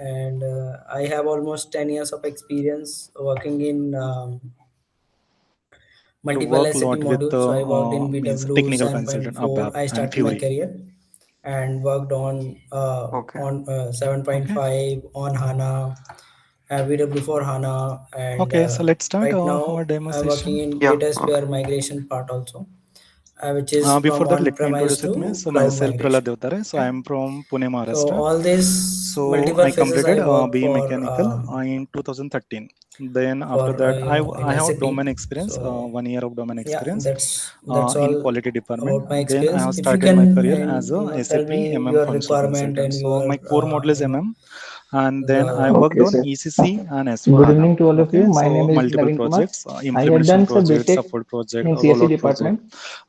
and I have almost 10 years of experience working in You multiple work a SAP lot with modules. So I worked in means BW technical consultant, 7.4. ABAP, I and started my Fury. career and worked Okay. on Okay. 7.5 on HANA, VW for HANA, and Okay. So let's start right our now demo I'm working session. in Yeah. Okay. DataSphere migration part also, which is Before from that, let me on-premise introduce with me. to So cloud myself, Prahlad migration. Devtare. So I Okay. am from Pune, So Maharashtra. all these So multiple I phases completed I work BE for Mechanical in 2013. Then after that, I in have SAP. domain experience, So 1 year of domain yeah, experience that's in all quality department. about my Then I experience. have If you started my can, career as and a tell SAP me MM your functional requirement and consultant. So your my core model is MM, and then I the worked Okay, on sir. ECC and Good S4HANA. evening to all of Okay, you. My so name is multiple Naveen Kumar. projects, I had implementation done some project, BTech support project, in CSE rollout project. department.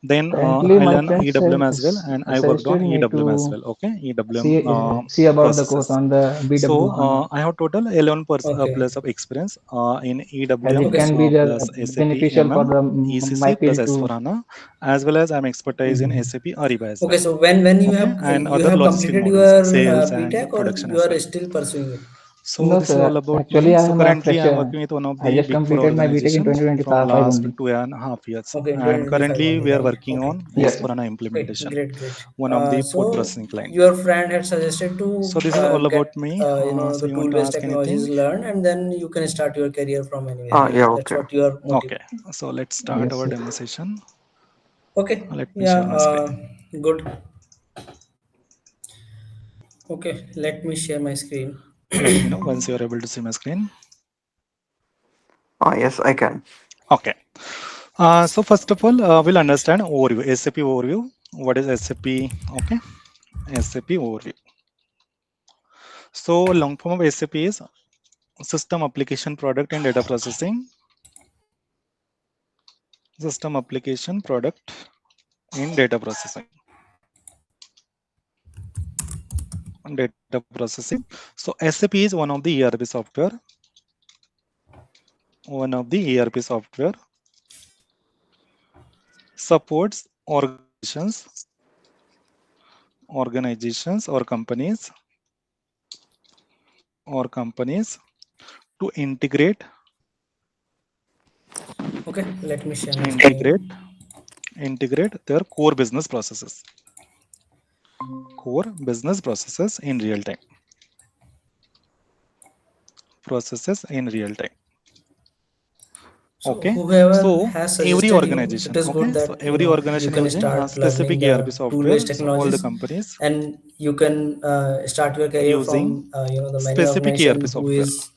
Then Currently, I my learned friends have EWM as well, and I worked suggested on me EWM as to well. Okay, EWM see about the course processes. on the So BW HANA, I have total 11 okay, plus of experience in as EWM it okay, can be plus the SAP beneficial for MM, the my ECC plus field to. S4HANA, as well as I'm expertise in mhm. SAP Ariba as Okay. well. So when Okay, and you other have logistic completed models, your sales and BTech, or production you as are well. still pursuing it? So No, this is all sir. about Actually, me. I So am a currently I'm fresher. working with one of I the just big four completed my BTech in organizations from 2025 last only. 2.5 years, Okay, in and 2025 currently only, we are right? working Okay. on Yes, sir. S4HANA Okay, implementation, great, great. one of the food So processing client. your friend had suggested So to this is all get about me. So the you want to tool-based ask technologies anything? learned, and then you can start your career from anywhere, right? Yeah. That's Okay. what your motive. Okay, so let's start Yes, our sir. demo session. Okay, Let me yeah, share my screen. good. Okay, let me share my screen. Let me know once you are able to see my screen. Yes, I can. Okay. So first of all, we'll understand overview, SAP overview. What is SAP? Okay, SAP overview. So long form of SAP is System Application Product and Data Processing. System Application Product in Data Processing. Data processing. So SAP is one of the ERP software. One of the ERP software supports organizations or companies to Okay, let me share my integrate screen. their core business processes in real time. Processes in real time. So Okay, whoever so has every suggested you, it organization, is okay, good so that every you organization can using a start learning specific ERP the tool-based software. So all the technologies, companies and you can start your career using from the many specific ERP organization who software, is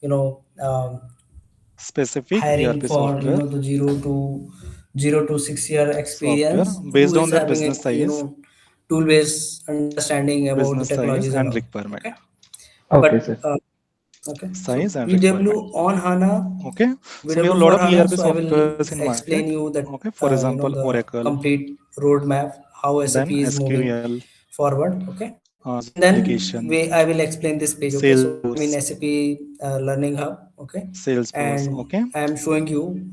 you know um, specific hiring ERP for software, the 0 to 6 year software experience, who based on is their having a business size, tool-based understanding about the technologies and and all. requirement, Okay, Okay, but sir. okay, so size and requirement. BW on HANA, Okay, so we have a BW lot for of HANA. ERP So I will softwares in market. explain you that Okay, for example, the Oracle, complete roadmap, how SAP then is moving SQL, forward. Okay, Azure and then application, I will explain this page. Okay, so I'm in Salesforce, SAP Learning Hub. Okay, Salesforce. and Okay, I am showing you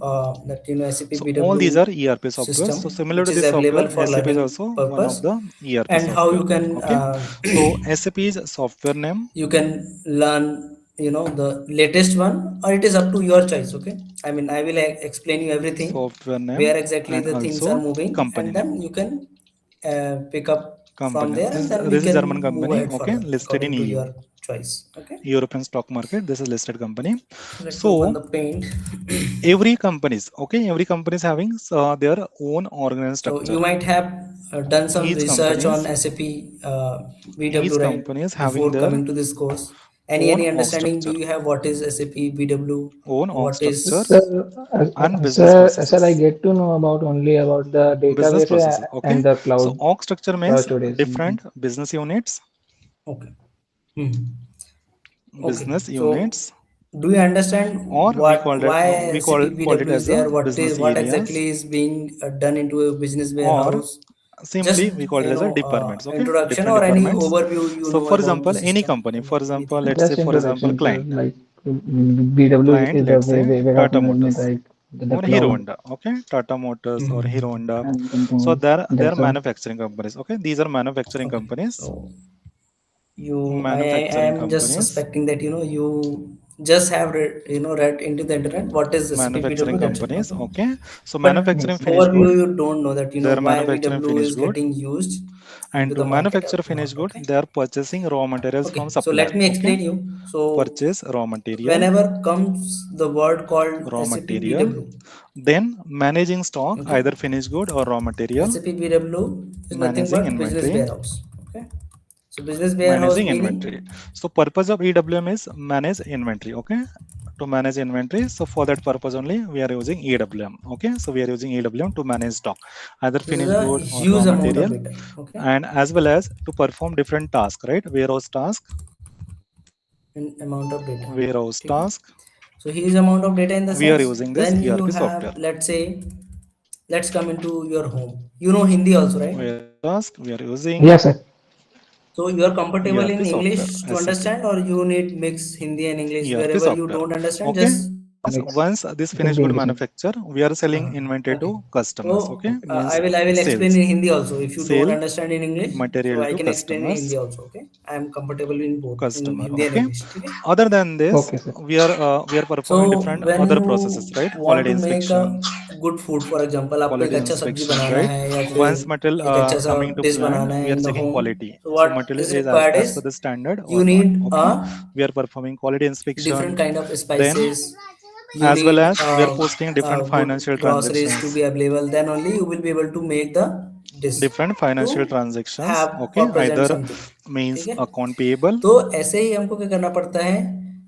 that SAP so all these BW are ERP softwares. So system, similar which to is this software, available for SAP is learning also one of purpose, the ERP and how software. you can Okay, so SAP is software name, you can learn the latest one, or it is up to your choice. Okay, I mean, I will explain you everything, software name, where exactly and the things are also moving, company and name. then you can pick up from Company. there, and then we This is can German move company. ahead Okay, further listed in according to EU, your choice. Okay, European stock market. This is listed company. so let me open So the paint. every company is having their own organization So structure. you might have done some Each research on companies SAP each BW, right, company is having before their coming to this course. own Any org understanding do structure, you have what is SAP BW, own org what structures, is Sir, and business sir, I processes. get to know about only about the Business database processes. Okay, and the so cloud org structure cloud means storage. different business units. okay? Hmm. Okay, Business so units, do you understand or we called it why SAP call it BW is as a there? business What areas, exactly is being done into a business or warehouse? simply Just we call it as a departments. Okay, introduction different or any departments. overview So for about the example, any system. I company, for mean, example, anything. let's say Just for example introduction, sir. client, Like BW is the let's say warehouse Tata management, Motors right? The or Hero cloud Honda. Okay, Tata Motors or Mhm. Hero Honda. and So something. they're That's all. manufacturing companies. Okay, these are manufacturing Okay, companies. so I Manufacturing am just companies. suspecting that you just have read into the internet what is Manufacturing SPPW, that's it. companies. Okay. Okay. So But manufacturing Yes. finished overview, good. you don't know that They are why manufacturing VW finished is good. getting used And into to the market manufacture or finished not. good, Okay. they are purchasing raw materials Okay. from So supplier. let me Okay. explain you. So Purchase raw material, whenever comes the word called raw SAP material. BW, Then managing stock, okay, either finished good or raw material. SAP BW is nothing Managing but business inventory. warehouse. Okay. So business warehouse Managing meaning, inventory. So purpose of EWM is manage inventory. Okay. To manage inventory. So for that purpose only we are using EWM. Okay. So we are using EWM to manage stock, either this is finished a good or raw huge amount of material, data. Okay. and as well as to perform different tasks, right? Warehouse task, In amount of data. warehouse Okay. task. So huge amount of data in the We are sense, using this then you ERP have, software. let's say, let's come into your home. You know Hindi also, right? Warehouse task. We are using Yes, sir. So you are comfortable ERP in software, English to SAP. understand, or you need mix Hindi and English ERP wherever you software. don't understand, Okay. just Means Mix. once this It will finished be good English. manufacture, we are selling uh, inventory okay. to customers. So Okay. Means I will explain sales. in Hindi also. If you don't Sale understand in English, so material I to can explain in customers, Hindi also. Okay, I am comfortable in both in customer. Hindi and Okay. English. Okay. Other than this, Okay, sir. we are So performing different when other processes, you right? want Quality to make a inspection, good food, for example, आपको एक quality अच्छा सब्जी inspection, बनाना right? है या Once फिर material एक अच्छा सा coming to डिश plant, बनाना है we are in the checking home, quality. so So what material is is required as is per the standard or you not. need Okay. a We are performing quality inspection. different kind of Then spices, you as well need as we are posting different good financial groceries to transactions, be available, then only you will be able to make the dish different to financial transactions. have Okay. or present Either something. means ठीक है, account payable, तो ऐसे ही हमको क्या करना पड़ता है,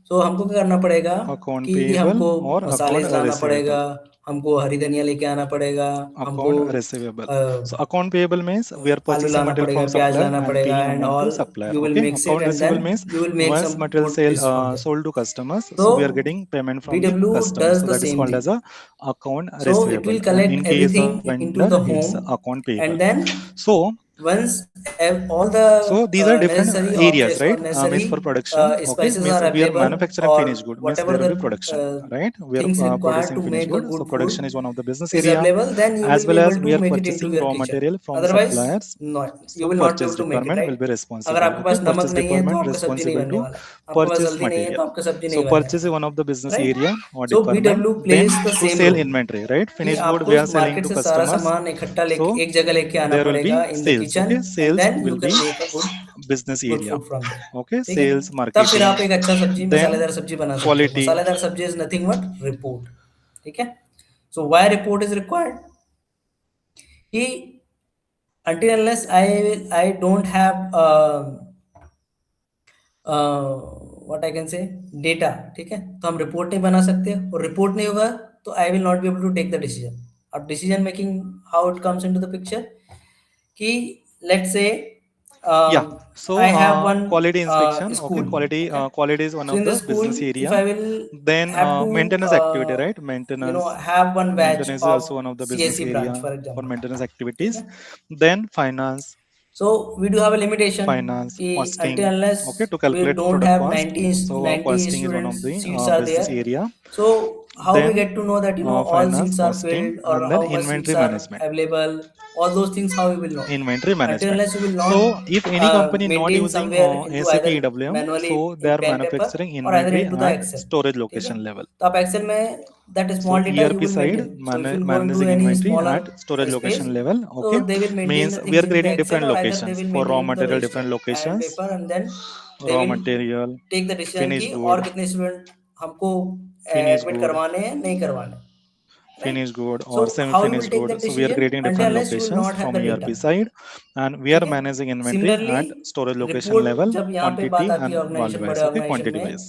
तो हमको क्या करना पड़ेगा account कि payable हमको or मसाले account लाना receivable. पड़ेगा, हमको हरी धनिया लेके आना पड़ेगा, हमको Account receivable. A, So account payable means we are आलू purchasing लाना material पड़ेगा, from प्याज supplier लाना and पड़ेगा, paying and amount to all supplier. you will Okay. mix it Account and then receivable means you will make once some material good sale dish from there. sold to customers, So so we are getting payment from the BW customer. does So the that is same called thing. as a account So it receivable. will And collect in case everything of into vendor, the it's home, account payable. and then So once all the so these are different necessary areas, objects or right? Means necessary for production. Okay. spices Means are we are available, manufacturing or finished good. Means whatever there will the be production, uh, right? We are things required producing to finished make a good. So good production food is one of the business is area, available, then you as will be well as able we to are make it into purchasing your raw kitchen. material from Otherwise suppliers. not, you So will not be purchase able to make it, department will right? be अगर responsible. आपके Okay. पास नमक Purchase नहीं है तो department आपका सब्जी नहीं responsible बनने to वाला है, आपके पास purchase हल्दी नहीं है material. तो आपका सब्जी So नहीं बनने purchase वाला is है, one of the business right? area or so department. BW Then plays the to same sell role inventory, right? कि Finished good आपको we are selling market to से सारा customers. सामान इकट्ठा So लेके एक जगह लेके आना there will be पड़ेगा in the sales. Kitchen, Okay. And Sales then you will can be make a business good area. Food from there. Okay. ठीक है, Sales, तब फिर marketing, आप एक अच्छा सब्जी, then मसालेदार सब्जी बना सकते हो. quality. मसालेदार सब्जी इज नथिंग बट रिपोर्ट. ठीक है, so why report is required कि until unless I don't have what I can say data, ठीक है, तो हम रिपोर्ट नहीं बना सकते, और रिपोर्ट नहीं होगा तो I will not be able to take the decision. अब decision making how it comes into the picture कि let's say Yeah. So I have one quality inspection. Okay. school. Quality Okay, quality is one so of in the the school, business if area. I will Then have to maintenance activity, right? have one batch Maintenance is of also one of the business CSE branch, area for for example. maintenance ठीक activities. है, Then finance, so we do have a limitation finance, कि until costing. unless Okay, to we calculate don't product have cost. 90 So 90 costing is one of students the seats are business there, area. so how we Then get to know that all finance, seats are costing, filled or and then how much seats inventory are management. available, all those things how we will know? Inventory Until management. unless you will not So if any company not maintain using somewhere into SAP either EWM, manually so they in are pen paper manufacturing or either inventory into the at Excel. storage ठीक है, location level. तो आप Excel में that So small data you ERP will side maintain. So if you go into managing any inventory smaller at storage space, location level. so Okay, they will maintain means the we are things into the creating Excel, different or either they locations will for raw maintain into the material, register different and locations, paper, and then they raw will material, take the decision कि finished और good, कितने student हमको finished admit good, करवाने हैं नहीं करवाने, right? finished good So or how you will semi-finished take good. that So we are decision creating until different unless you will locations not have from the ERP data. side, and we ठीक are है, managing inventory similarly at storage location report level, जब यहाँ पे बात quantity आती है and value organisation, बड़े wise. Okay, organisation quantity में, wise.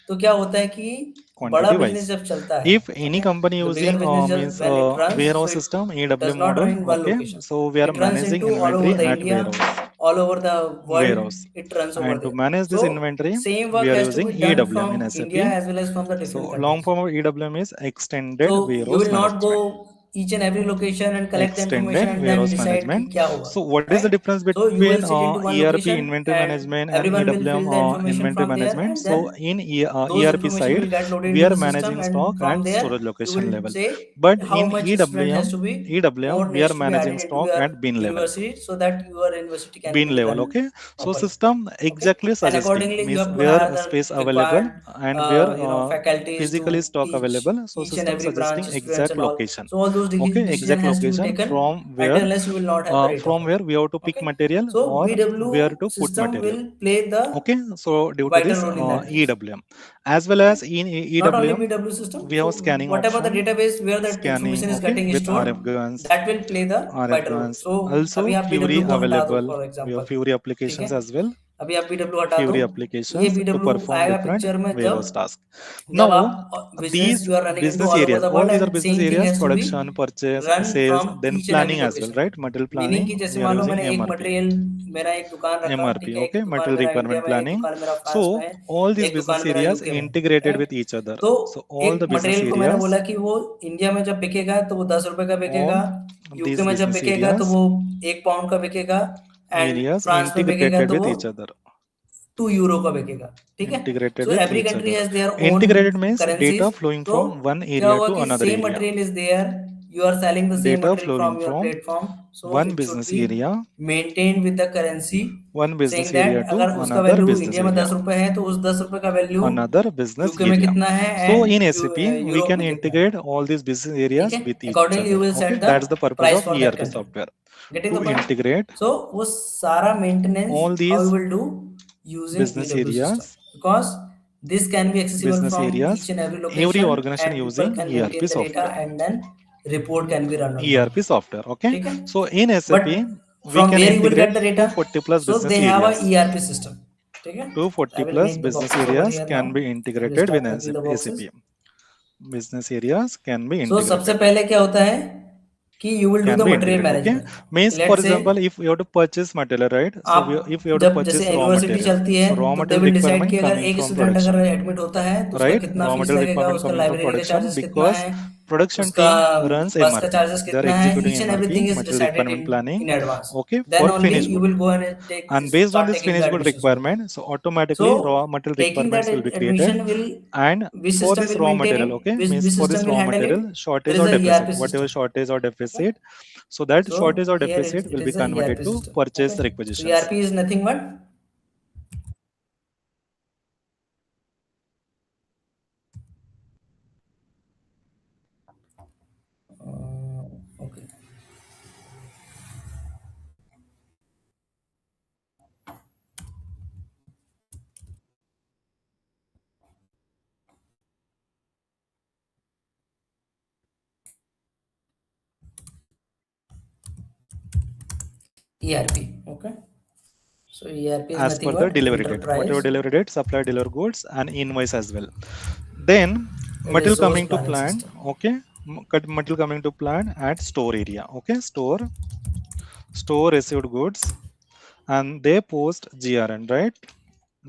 तो क्या होता है कि बड़ा Quantity बिजनेस wise. जब चलता है, If any okay, company the bigger using business जब means when it runs, warehouse so system it does EWM not model, run in one okay, location, so we are it runs managing into all inventory over the at India, warehouse. all over the world, Warehouse. it runs over And to there. manage So this inventory, same we work are has to using be done EWM from in SAP. India as well as from the So different long countries. form of EWM is So extended you warehouse will not go management. each and every location and collect the information extended and then warehouse decide कि management. क्या होगा, So what is the right? difference So you will between sit into one ERP location inventory and management and everyone will EWM fill the information inventory from there, management? and So then in those ERP information side, will get loaded we into are the system, managing and stock from and there storage you location will level. say But how in much student has to be EWM, more we needs are to be managing added into stock your at bin level. university so that your university can Bin be level, run okay. So properly. system Okay, exactly and suggesting accordingly you means have to where hire the space available required and where faculties physically to stock teach available. So each and system every branch suggesting students exact and all. location. So all those Okay, decision exact has to be location taken from until where unless you will not have the data from for where it. we have to pick Okay, material so or BW where to put system material. will play the Okay, so due to vital this role in that case. EWM as well as in Not only EWM BW system, we so have scanning whatever the option, database where that scanning, information is okay, getting with stored, RF guns, that will play the vital role. So also अभी आप Fury BW को हटा दो available. for We have example, Fury ठीक applications है, as well. अभी आप BW हटा दो, Fury ये applications to BW perform आएगा different पिक्चर में warehouse जब tasks. जब Now आप business these you are running into business all over areas, the all world these are and business same thing areas, has to be production, purchase, run sales, from then each and every planning as well, location. right? Material meaning planning कि जैसे we are मान लो using मैंने एक MRP. Material मेरा एक दुकान रखा, MRP, ठीक है, एक okay, दुकान material मेरा इंडिया requirement में है, एक planning. दुकान मेरा So फ्रांस में है, all these एक business दुकान मेरा areas यूके में है, integrated right? with each other. तो So all एक the business मटेरियल को मैंने areas, बोला कि वो इंडिया में जब बिकेगा तो वो 10 रुपए का बिकेगा, all यूके these में जब business बिकेगा तो areas वो 1 पाउंड का बिकेगा, एंड areas फ्रांस में बिकेगा integrated तो with वो each other. 2 यूरो का बिकेगा, ठीक है. Integrated so with every each country other. Has their own Integrated means currencies. data flowing तो from one क्या area होगा to कि another same area. Material is there, you are selling the same Data material flowing from your from platform, so one it should business be area, maintained with the currency one business saying area that to अगर उसका another value business India में area, 10 रुपए है तो उस 10 रुपए का value another business UK में area. कितना है So in and SAP we Europe can में कितना है, integrate all these business ठीक areas है. with each accordingly you other. Will Okay, set the that's the purpose price of for that ERP country. software, getting to the point. integrate सो वो सारा maintenance all how these you will do using business EW system, areas, because this can be accessible business from areas, each and every every location organization and people using can ERP maintain the data software. and then report can be run on them, ERP software. Okay, ठीक है. so in SAP But we from can where you will integrate get the data, 240 plus so business they have a areas. ERP system, ठीक है. 240 I will plus make the business boxes over areas here now. can be I will integrated start with making the boxes. SAP. Business areas can be So सबसे integrated. पहले क्या होता है कि you will do Can the be material integrated. Okay, management. means for Let's say example, if you have to purchase material, right? So आप if you have to जब purchase जैसे raw university material, चलती है raw तो दे material will decide requirement कि अगर coming एक from student अगर production, एडमिट होता है तो उसका right? कितना Raw फीस material लगेगा, requirement उसका coming from लाइब्रेरी का production चार्जेस कितना because है, production उसका team runs बस का MRP. चार्जेस They are कितना है, executing each and MRP, everything is material decided requirement planning. in advance. Okay, Then for only finished you good. will go and And based on start this taking the finished good admissions. requirement, so automatically So raw material taking that requirements will be admission created. will, And which for system this will raw maintain material, it, okay, which means for system this will raw handle it, material there shortage is or a deficit, ERP whatever system. shortage or Okay. deficit, so that So shortage or here deficit it will is be a converted ERP to system. purchase Okay. So requisitions. ERP is nothing but okay. ERP. Okay. So ERP is As nothing per the but delivery date, enterprise. whatever delivery date, supply deliver goods and invoice as well. Then material resource coming to planning plant, system. okay, material coming to plant at store area, okay, store received goods and they post GRN, right?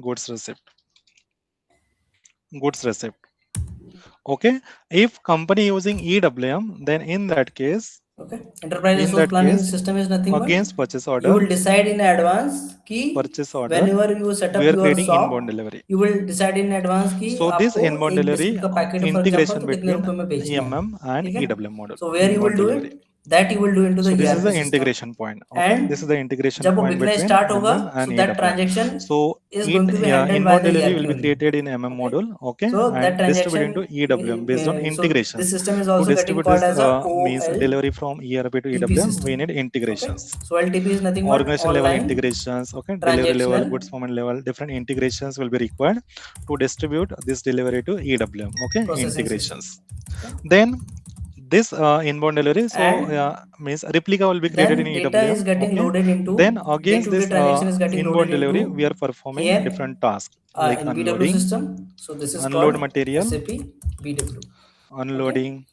Goods receipt. Okay, if company using EWM, then in that case, Okay. Enterprise resource planning system is nothing against but purchase order, you will decide in advance ki purchase order, whenever you set up we are your creating shop, inbound delivery. you will decide in advance ki So this आपको inbound एक delivery biscuit का packet for example integration तो कितने between रुपए में बेचना है, EMM and ठीक है. EWM model. So where you will Inbound do delivery. it, that you will do into the So this ERP is the system. integration point. Okay, And this is the integration जब वो point बिकना between start होगा, MM and so that EWM. transaction So is going to be handled by inbound the delivery ERP will be only. created in MM Okay. module, okay, So that and distributed transaction into EWM based on so integrations. this system is To also getting distribute called this as a means delivery from ERP to OLTP EWM, system. we need integrations. Okay. So LTP is nothing but Organization level online integrations, okay, delivery level, transactional. goods movement level, different integrations will be required to distribute this delivery to EWM, okay, Processing integrations. system. Okay. Then this inbound delivery, so means replica will be created Then in data EWM. is getting Okay. loaded into Then against day-to-day this transaction is getting inbound loaded delivery, into we are performing here different tasks like in BW unloading, system. So this is unload called material, SAP BW. unloading,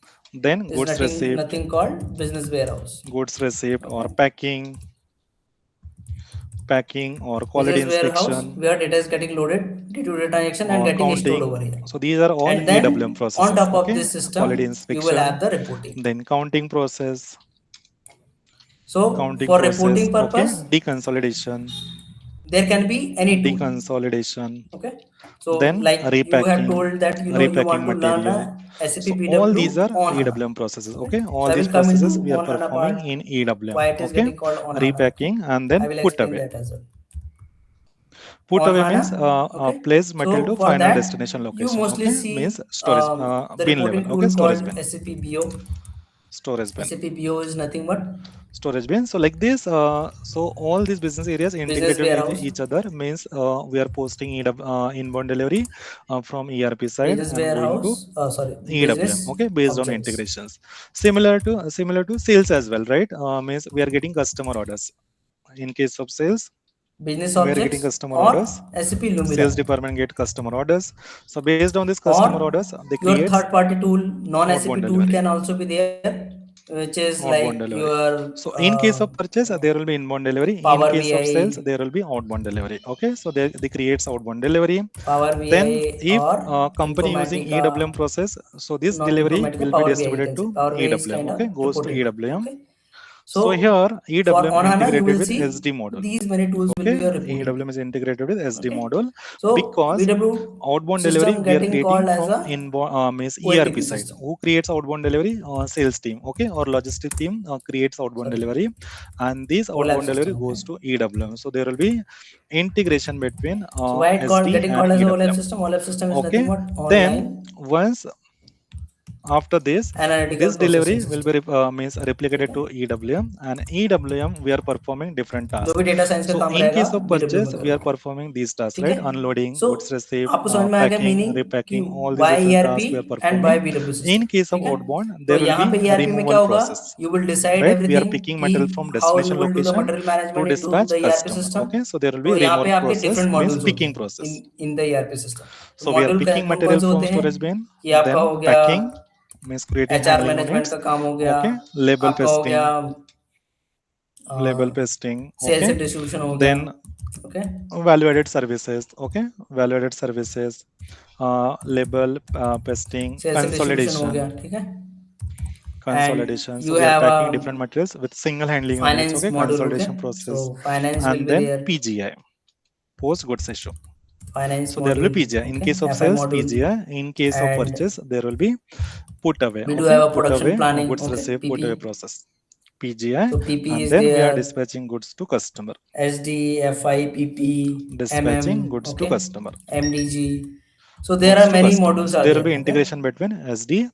then This goods is receipt, nothing called business warehouse. goods receipt or Okay. packing, packing or quality Business warehouse inspection where data is getting loaded, day-to-day transaction and or getting stored counting. over here. So these are all And then EWM processes. on top of Okay, this system, quality you will inspection, have the reporting. then counting process, So counting for process. reporting Okay, purpose, deconsolidation, there can be any tool. deconsolidation. Okay, so Then like you have repacking, told that you repacking want to learn material. a SAP So BW all these are on HANA. EWM processes. Okay, Okay, all so I these will come into processes we are on HANA performing part, in EWM. why it is Okay, getting called on HANA. repacking and then I will put explain away. that as well. Put On away HANA, means okay. place material So to for final that, destination you location. mostly Okay, see means storage the bin reporting level. tool Okay, storage called bin, SAP BO. storage bin, SAP BO is nothing but storage bin. So like this, so all these business areas business integrated with warehouse. each other means we are posting inbound delivery from ERP side Business and going to warehouse, sorry, EWM. business Okay, based on objects. integrations. Similar to sales as well, right? Means we are getting customer orders. In case of sales, Business we are objects getting customer or orders. SAP Lumira. Sales department get customer orders. So based on this customer Or orders, they your create third party tool, non-SAP outbound tool delivery. can also be there, which is like Outbound delivery. your So in case of purchase, there will be inbound delivery. In Power case of BI, sales, there will be outbound delivery. Okay, so they creates outbound delivery. Power Then BI if or company using Informatica, EWM process, so this not delivery Informatica, will be Power BI you distributed can say. to Power BI is EWM. kind Okay, of goes to reporting. EWM. Okay. So here For EWM on HANA, you integrated will with see SD module. these many tools will Okay, be your reporting. EWM is integrated with SD Okay. module So because BW outbound system delivery we are getting creating called as from a inbound means OLTP ERP side. system. Who creates outbound delivery? Sales team. Okay, or logistic team creates outbound Sorry. delivery, and this OLAP outbound delivery system, goes to EWM. So there will be integration between So why it called SD getting and called as a OLAP EWM. system? OLAP system is Okay, nothing but then online once after this, analytical this delivery processing will system. be means replicated to EWM, and EWM we are performing different जो tasks. भी data science का So काम in रहेगा case of BW purchase, में we are करेगा, performing these tasks, ठीक right? है? Unloading, So goods receipt, आपको समझ में आ गया packing, मीनिंग कि repacking, all these why different ERP tasks we are and performing. why BW system, In case of ठीक है? outbound, तो there will यहाँ be पे ERP में क्या removal होगा? process, You will decide right? We are everything picking कि material from how you destination will do the location material to management into dispatch the ERP customer. system. Okay, so there will be तो यहाँ पे removal आपके process different means modules होते picking हैं process. in the ERP system. So we are module picking कौन कौन material से from होते हैं storage bin, कि आपका then हो गया packing means creating HR handling management units. का काम हो गया, Okay, label आपका हो गया pasting, label pasting. Sales Okay, and distribution हो गया, then okay, value added services. Okay, value added services, label pasting, sales and distribution हो गया, consolidation, ठीक है. consolidation. And So you we are have packing a different materials with single handling units. finance Okay, module, okay. consolidation process, So finance will and be then there. PGI, post goods issue. Finance So module, there will be PGI. In okay. case of FI sales, module. PGI. In case of And purchase, there will be put away. we do Okay, have a put production away planning, goods okay, received, PP. put away process. PGI, So PP and is then we are there. dispatching goods to customer. SD, FI, PP, Dispatching MM, goods okay. to customer. MDG. So there Goods are to many customer. modules So are there there. will be Okay? integration between SD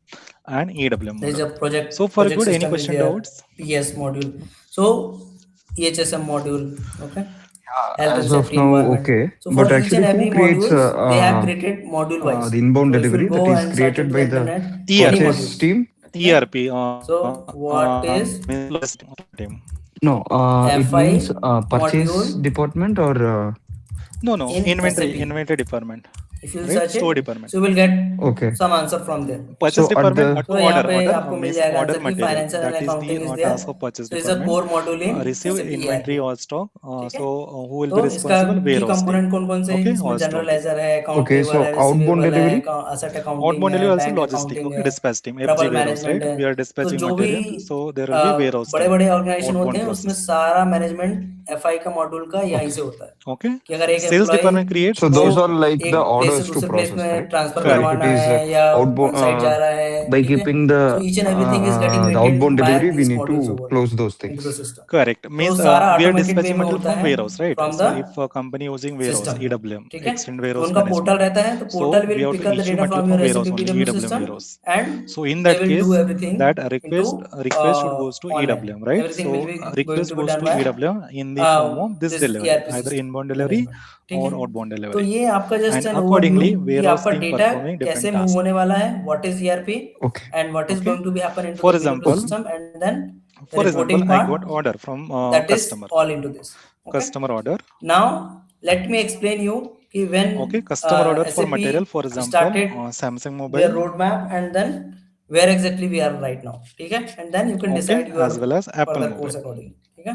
and EWM There is module. a project. So for project good, any system is question, there. doubts? PS module. So EHSM module, okay. Health and As of safety now, environment. okay. So for But each and actually, who every creates modules, they have created module wise. the inbound So if delivery you go that is and search created into by the the internet, ERP. many purchase modules. team? Okay? ERP. So what is logistic team. No, it FI means purchase module department or No, in inventory, SAP. inventory department. If you Right? search Store it, department. so you will get okay. some answer from there. Purchase So at department the to तो यहाँ order, पे order आपको मिल means जाएगा order answer कि material. Financial and That is accounting the is there. task of purchase So it's a department. core module in Receive SAP inventory ERP. or stock. ठीक है? So who will तो be इसका responsible? की Warehouse team. Component कौन कौन से हैं? Okay, इसमें or जनरल stock. लेजर है, अकाउंट okay, पेबल so है, outbound रिसीवेबल है, delivery. असेट अकाउंटिंग Outbound है, delivery also bank logistic. Accounting Okay, है, dispatch team, trouble FG warehouse, management right? है. We are तो dispatching जो भी material. So there will be warehouse बड़े team. बड़े ऑर्गेनाइजेशन होते Outbound हैं उसमें process. सारा मैनेजमेंट FI का मॉड्यूल का यहीं से होता है. Okay. कि अगर एक Sales department employ creates. So को those are like एक the प्लेस से orders to दूसरे प्लेस process, में correct? ट्रांसफर So if करवाना it is है या outbound, ऑन साइट जा रहा है, by ठीक है. keeping So each and everything is getting the maintained outbound by delivery, we these need modules to over close those into things. the system. Correct. तो Means सारा we are automated way dispatching में material होता from है warehouse, right? From So the if a company using warehouse, system. EWM, ठीक है. extend तो warehouse उनका portal management. रहता है, तो So portal we will have pick to up the issue data material from from your warehouse SAP only, BW EWM system warehouse. and So in they that will do case, everything that into request should goes to online. EWM, right? Everything So will be going request to be goes done to by EWM in the form of this this delivery, ERP either system inbound delivery management. ठीक or है. outbound तो delivery. ये आपका just And an overview accordingly, कि warehouse आपका team data performing कैसे different move tasks. होने वाला है, what is ERP Okay. and what is Okay. going to be happen into For the BW example, system, and then the for example, reporting I part, got order from that is customer. all into this. Okay. Customer order. Now let me explain you कि when Okay, customer order for SAP material, for example, started Samsung their mobile. roadmap and then where exactly we are right now. ठीक है. And then you can Okay, decide your as well as Apple further mobile. course accordingly. ठीक है.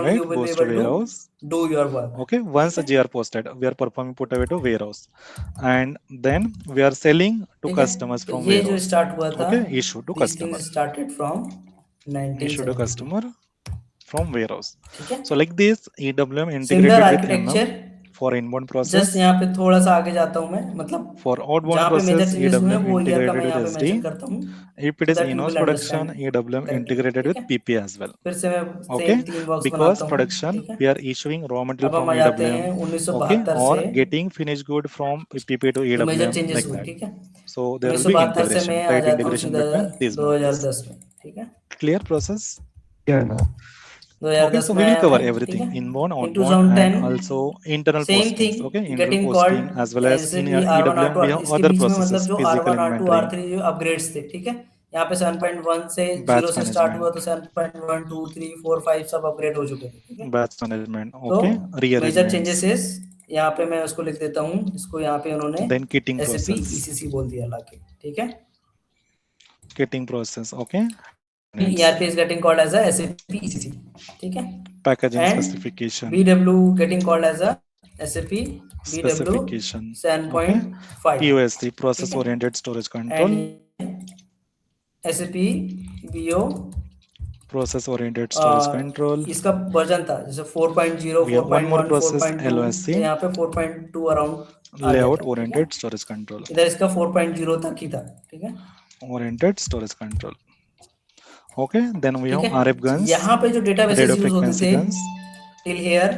only right? you will be Goes to able to warehouse. do your work. Okay, once Okay. GR posted, we are performing put away to warehouse, and then we are selling to ठीक है, customers तो from ये जो warehouse. Start हुआ था, Okay, issue to these customer, things started from issue to 1972. customer from warehouse. ठीक है, So like this, EWM similar integrated with HANA architecture For inbound just process, यहाँ पे थोड़ा सा आगे जाता हूँ मैं, मतलब for outbound जहाँ पे मेजर process, चेंजेस हुए हैं EWM वो ईयर का मैं integrated यहाँ with पे SD. मेंशन करता हूँ, If it so is that you in-house will production, understand EWM correctly, integrated ठीक with है। PP as well. फिर से मैं Okay, सेम 3 बॉक्स because बनाता हूँ, production ठीक है। we are issuing raw material अब हम from आ जाते हैं EWM, 1972 or से getting finished good from PP to जो मेजर EWM, चेंजेस like हुए, that. ठीक है। So there will be 1972 से integration, मैं आ tight जाता हूँ integration सीधा between these modules. 2010 में, ठीक है। Clear process? Yeah. Okay, 2010 so में we will आया cover मैं, ठीक everything, है। inbound, In outbound, and 2010 also internal same postings. Thing Okay, internal getting posting called as well as in SAP R1 EWM R2 we have इसके other बीच में मतलब processes, जो physical R1 R2 inventory, R3 जो upgrades थे, ठीक है। यहाँ पे 7.1 से 0 batch से स्टार्ट हुआ management, तो 7.1 2 3 4 5 सब अपग्रेड हो चुके थे, ठीक है। batch management. तो Okay, मेजर rearrangements, चेंजेस यहाँ पे मैं उसको लिख देता हूँ, इसको यहाँ पे उन्होंने then kitting SAP process, ECC बोल दिया लाके, ठीक है। kitting process. Okay, needs ERP is getting called as a SAP ECC, ठीक है। packaging And specification, BW getting called as a SAP BW specification. Okay, 7.5, POSC, process ठीक है। oriented storage control, And SAP BO process oriented storage control. इसका version था जैसे 4.0 We have one more 4.1 process, 4.2, LOSC, तो यहाँ पे 4.2 around आ गया layout था, ठीक है। oriented storage control, इधर इसका 4.0 तक ही था, ठीक है, oriented storage control. Okay, then we ठीक have है। RF guns, यहाँ पे जो डेटाबेसेस radio यूज होते frequency थे guns, टिल हेयर,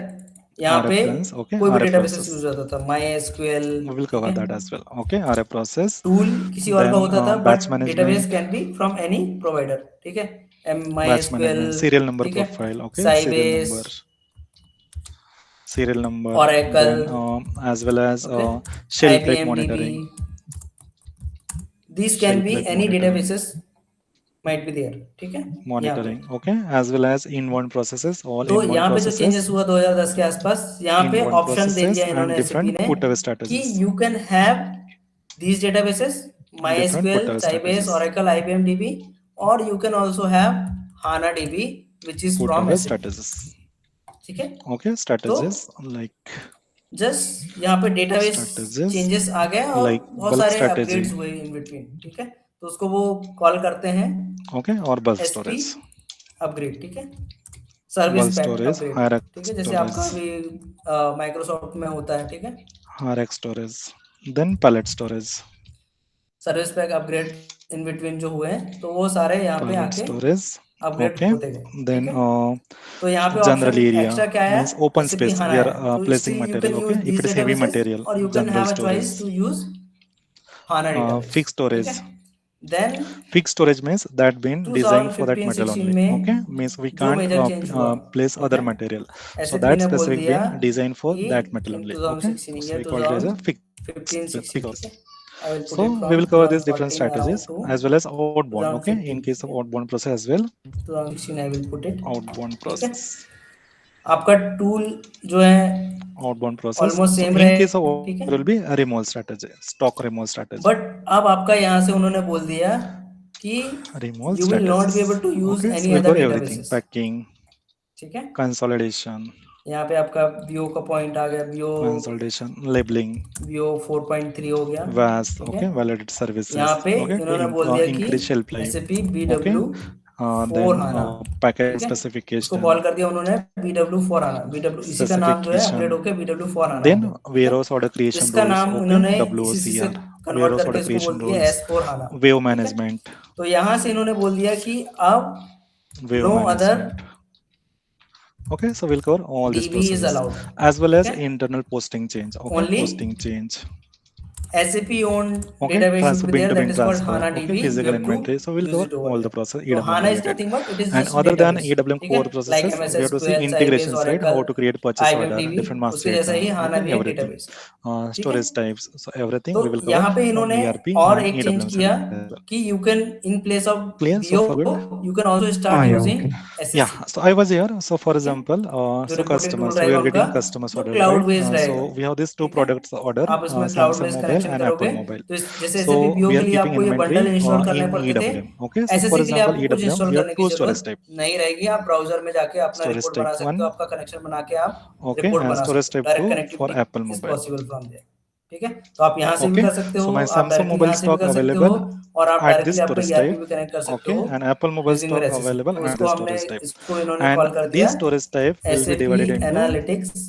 यहाँ पे RF guns. Okay, कोई भी RF डेटाबेसेस यूज process. होता था, MySQL, We will ठीक cover है। that as well. Okay, RF process. Tool किसी और का Then होता था, but batch database management, can be from any provider, ठीक है। batch MySQL, management, serial number ठीक है, profile. Okay, Sybase, serial number. Oracle, Then as well as okay, shelf life IBM monitoring, DB, these can shelf be life any monitoring, databases might be there, ठीक है। यहाँ पे monitoring. Okay, as well as inbound processes, all तो inbound यहाँ पे जो processes, changes हुआ 2010 के आसपास, यहाँ पे inbound ऑप्शन दे दिया processes, and इन्होंने SAP different ने put-away कि strategies, you can have these databases different MySQL, put-away Sybase, strategies, Oracle, IBM DB, or you can also have HANA DB which is from put-away SAP, strategies. ठीक है। Okay, तो strategies like just यहाँ पे database strategies changes आ गए और like बहुत bulk सारे strategy. Upgrades हुए इन बिटवीन, ठीक है। तो उसको वो कॉल करते हैं Okay, or bulk SP storage, upgrade, ठीक है। Service bulk pack storage, upgrade, hierarch ठीक है, जैसे storage, आपका अभी माइक्रोसॉफ्ट में होता है, ठीक है। hierarch storage, then pallet storage, service pack upgrade in between जो हुए हैं, तो वो सारे यहाँ पे pallet आके storage. अपग्रेड Okay, होते गए, ठीक then है। तो यहाँ पे general ऑप्शन area एक्स्ट्रा क्या आया, means open SAP space. HANA We आया, are तो placing still you material. Can Okay, use if these it is heavy databases material, और you can general have a storage, choice to use HANA database, fixed ठीक storage. है। Then Fixed storage means that been designed for that material 2015-16 only. में Okay, means we जो can't major change हुआ, place ठीक other है, material. So SAP that ने बोल specific दिया been designed for कि that material in only. 2016 Okay, so year we call it as a 2015-16, ठीक fixed. है। I will put So it we from will cover these different 2014 around strategies to as well as outbound. Okay, in 2015, case of outbound process as well, 2016 I will put it, outbound ठीक है। process, आपका tool जो है outbound process. Almost So same in case of रहेगा, ठीक है। there will be a remove strategy, stock remove strategy, but अब आपका यहाँ से उन्होंने बोल दिया कि remove you will not be strategies. able to use Okay, so any we other cover everything: databases, packing, ठीक है। consolidation, यहाँ पे आपका BO का पॉइंट आ गया, consolidation, labeling, BO 4.3 हो गया, VAS. ठीक Okay, है। validated services. यहाँ पे Okay, to इन्होंने बोल दिया कि increase shelf life. SAP Okay, BW 4 then HANA, packaging ठीक है। उसको specification, कॉल कर दिया उन्होंने BW 4 HANA, BW इसी का नाम जो है अपग्रेड specification, होके BW 4 HANA हो then गया, ठीक है। warehouse order creation इसका rules. नाम Okay, उन्होंने इसी से WOCR, कन्वर्ट warehouse करके order इसको बोल creation दिया rules, S4 HANA, wave ठीक है। management, तो यहाँ से इन्होंने बोल दिया कि अब wave no other management. Okay, so we'll cover all these DB is processes allowed, as well as ठीक है। internal posting change. Okay, Only posting change. SAP owned Okay, database should transfer be bin there, to that bin is called transfer. HANA Okay, DB. You physical have to inventory. So we'll use cover it over all there. the process So EWM HANA is related. nothing but it is And just other than database, EWM ठीक core है। processes, Like we have to see MSSQL, integration Sybase, side, how Oracle, to create purchase IBM order, DB, different master उसके जैसा data, ही HANA okay, भी एक everything. database, ठीक है। Storage types. So everything तो we will cover यहाँ पे from इन्होंने ERP और and एक चेंज EWM किया side as well. कि you can in place of Clear? So BO far good? you can also start yeah, using okay. SSC, Yeah, so I was here. So for ठीक है। example, जो so reporting tool customers, we रहेगा are उनका getting customers वो order, cloud right? Based रहेगा, So we have these two ठीक है। products order, आप उसमें cloud Samsung based Mobile connection and करोगे Apple Mobile. तो जैसे So SAP BO we के are लिए keeping आपको ये inventory बंडल इंस्टॉल करने in पड़ते थे, EWM. Okay, so SSC for के लिए example, आपको कुछ EWM, इंस्टॉल we have करने की two storage जरूरत type. नहीं रहेगी। आप ब्राउजर में जाके अपना Storage रिपोर्ट बना type सकते हो, 1, आपका कनेक्शन बना के आप okay, रिपोर्ट and बना storage सकते हो। type direct 2 for connectivity Apple is Mobile. Possible from there, ठीक है। तो आप यहाँ से भी Okay, कर सकते so हो, my आप Samsung डायरेक्टली mobile यहाँ से भी stock कर सकते हो available और आप at this डायरेक्टली आपका storage ERP type. भी कनेक्ट कर सकते Okay, हो and Apple mobile using stock your SSC। available तो at इसको this हमने storage type. इसको इन्होंने कॉल And कर these दिया storage type will be SAP divided into analytics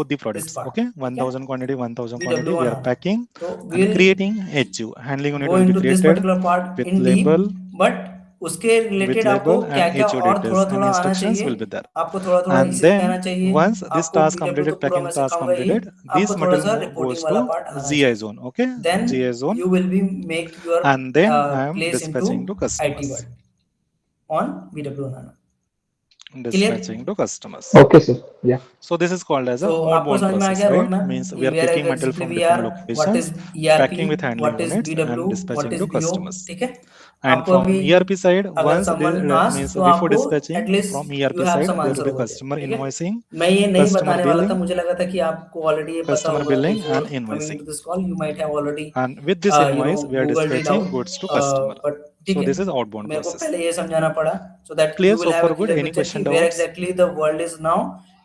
both the products. part, Okay, ठीक है? 1000 quantity, 1000 quantity. BW1 We are आना. packing So and we'll creating HU. Handling unit go will be into this created particular part with in deep, label, but उसके with related आपको label क्या and क्या HU और details थोड़ा and थोड़ा आना instructions चाहिए, will be there. आपको थोड़ा थोड़ा And इसे आना then चाहिए. once this आपको task BW completed, तो पूरा packing मैं task सिखाऊंगा ही, completed, this आपको थोड़ा सा material रिपोर्टिंग goes वाला to पार्ट आना GI चाहिए. zone. Okay, Then GI zone, you will be make your and then I am place into dispatching to IT customers. world on BW1 आना. dispatching to customers. Okay, sir. Yeah. So this is called as a So आपको outbound समझ में आ process, गया road right? Map Means कि we are where picking material exactly from we different are, what is locations, ERP, packing with handling what is units, and BW, what dispatching is to BO, customers. ठीक है. And आपको from अभी ERP side, अगर once someone asks means तो before आपको dispatching at least from ERP you have side, some there answer will be over there, customer ठीक है. invoicing, मैं ये नहीं customer बताने वाला था, billing, मुझे लगा था कि आपको ऑलरेडी ये पता customer होगा. billing Before and coming invoicing. into this call you might have already And with this invoice, we are googled it dispatching out, goods to customer. but ठीक So है, this is outbound मेरे को process. पहले ये समझाना पड़ा so that Clear you will so have far? a Good. clear Any picture question, कि where doubts? exactly the world is now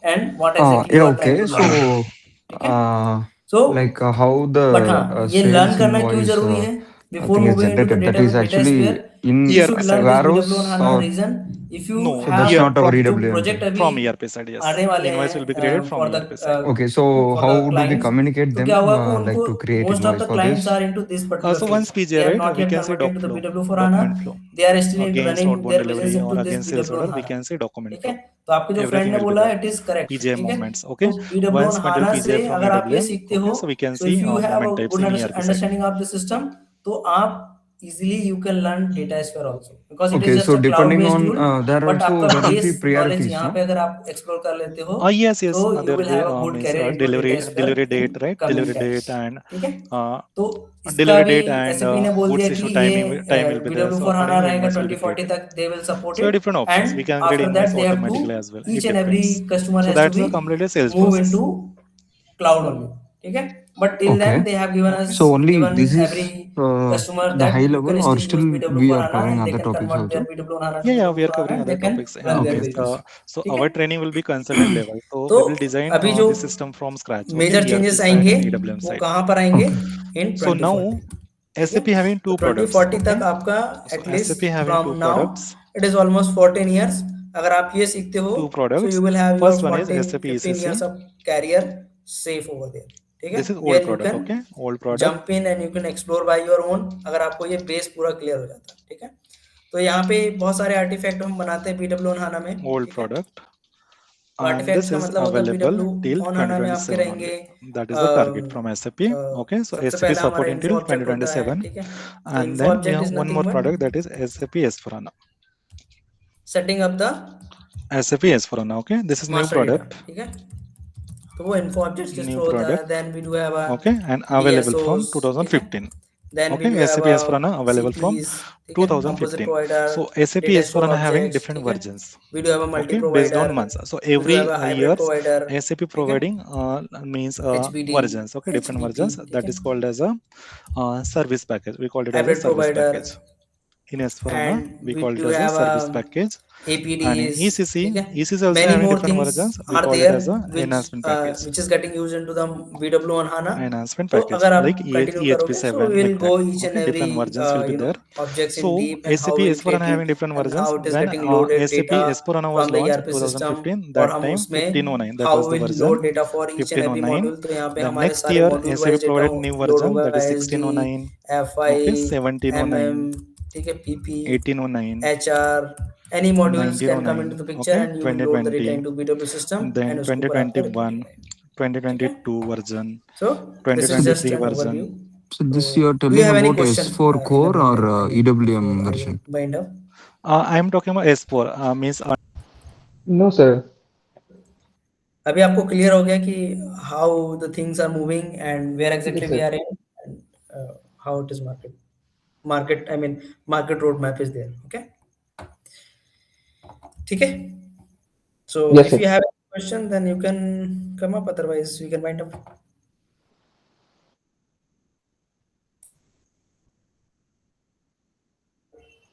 and what exactly Yeah, you are trying okay. to So, learn. ठीक है. So like how the but हाँ, ये sales learn करना क्यों invoice जरूरी है? I Before think is moving into the generated. That is data sphere, actually in you ERP should side. learn this warehouse BW on HANA or reason. If you No, so that's have not our from जो EWM project side. अभी from ERP side, yes. आने वाले Invoice हैं will be created from for the ERP side. Okay, so for how the do we clients, communicate तो them क्या होगा कि like उनको to create most of invoice the for clients this? are into this particular So phase. once PJ, They have right, not we yet can say converted doc to the flow, BW for HANA. document flow. They are still into Against running outbound their business delivery or into this against sales BW on order, we HANA. can say document ठीक है. flow. तो आपके जो friend Everything ने will be बोला there. it is correct, PJ ठीक है. movements, okay. तो BW Once on material HANA से PJ from अगर आप ये EWM, सीखते okay, हो, so we can so see if you have a movement types good in ERP side. understanding of the system, तो आप easily you can learn data sphere also because it is Okay, just so a cloud depending based on tool. there But also आपका there will base be knowledge priorities, यहाँ no? पे अगर आप explore कर लेते हो, Yes, yes. so you There will will have be a good means career into delivery data sphere delivery in date, right? coming Delivery times. date and ठीक है. तो इसका delivery भी date and SAP ने बोल दिया goods कि issue ये time will be there. BW So for HANA accordingly, रहेगा invoice will be 2040 created. तक, they will support So it, different options. We and can create after invoice that they have to automatically as well. each It and every depends. customer So has to that's be the completely sales move process. into cloud only. ठीक है. But till then Okay, they have given us so only this is every uh, customer the that high you level, can or still use still BW we for are HANA covering and they other can topics convert their also? BW on HANA to Yeah, BW we are for HANA covering and they other can topics. run their Okay. business. So ठीक है. our training will be consultant level. So तो we will design अभी जो the system from scratch. Okay, major ERP changes side आएंगे and EWM वो side. कहाँ पर आएंगे? Okay. इन So now 2040. ठीक है. SAP having तो two products. 2040 Okay. तक आपका So at least SAP having from two now products. It is almost 14 years. अगर आप ये सीखते हो Two so you products. will have your First one is 14 SAP 15 ECC. years of career safe over there. ठीक है. This is Where old you product. can Okay, old product. jump in and you can explore by your own अगर आपको ये base पूरा clear हो जाता है. ठीक है. तो यहाँ पे बहुत सारे आर्टिफैक्ट हम बनाते हैं BW on HANA में. Old ठीक है. product. तो And आर्टिफैक्ट्स this का is मतलब होता है available BW till on HANA में आपके 2027 रहेंगे. only. That is the target from SAP. Okay, so सबसे SAP पहला हमारा supporting इन्फो till ऑब्जेक्ट होता है. 2027. ठीक है. तो And info then we object have is one nothing more but product, that is SAP S4HANA. Setting up the SAP S4HANA. Okay, this is new master data. product. ठीक है. तो वो info object जिस New थ्रू होता है. product. Then we do have a Okay, and available from DSOs. ठीक है. 2015. Then we Okay, do have SAP a S4HANA available from CPs, ठीक है, composite 2015. provider, So SAP data store S4HANA having objects, different ठीक है. versions. We do have a multi Okay, based provider. on months. So We do every have a hybrid years provider, SAP ठीक है. providing means HBD, versions. Okay, different HBP, versions. ठीक That है. is called as a service package. We call it as a Hybrid service provider, package. In S4HANA, and we we call it do as a have service package. And in APDs, ECC, ठीक है. ECC is also Many having more different things versions. We are call it there as a enhancement package. which is getting used into the BW on HANA. Enhancement तो package अगर आप like continue करोगे, so EHP7 we will like go that. each and Okay, every different versions will be there. objects in So deep and how SAP we will S4HANA create having it different and versions. how it is When getting loaded SAP data S4HANA was from the launched ERP system 2015, और that हम time उसमें 1509, that how was the will version. load data for each and every 1509. module. तो यहाँ पे The हमारे next सारे year module SAP wise data provided new load version, होगा. that is SD, 1609. FI, Okay, 1709, ठीक है, PP, 1809, HR, any modules can come 1909. into the picture Okay, and you will load the data 2020, into BW system then and उसके ऊपर आपका reporting 2021, रहेगा. ठीक है. 2022 version, So this is just 2023 an version. overview. So this So you are do you telling have any about question S4 in the core or meantime EWM before I version? wind up? I am talking about S4. Means No, sir. अभी आपको clear हो गया कि how the things are moving and where exactly Yes, we sir. are in and how it is market I mean market roadmap is there. Okay. ठीक है. So Yes, if sir. you have a question then you can come up, otherwise we can wind up.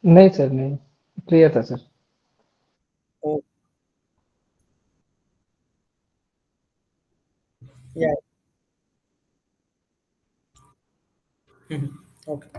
नहीं sir, नहीं clear था sir. Oh, yeah. Okay.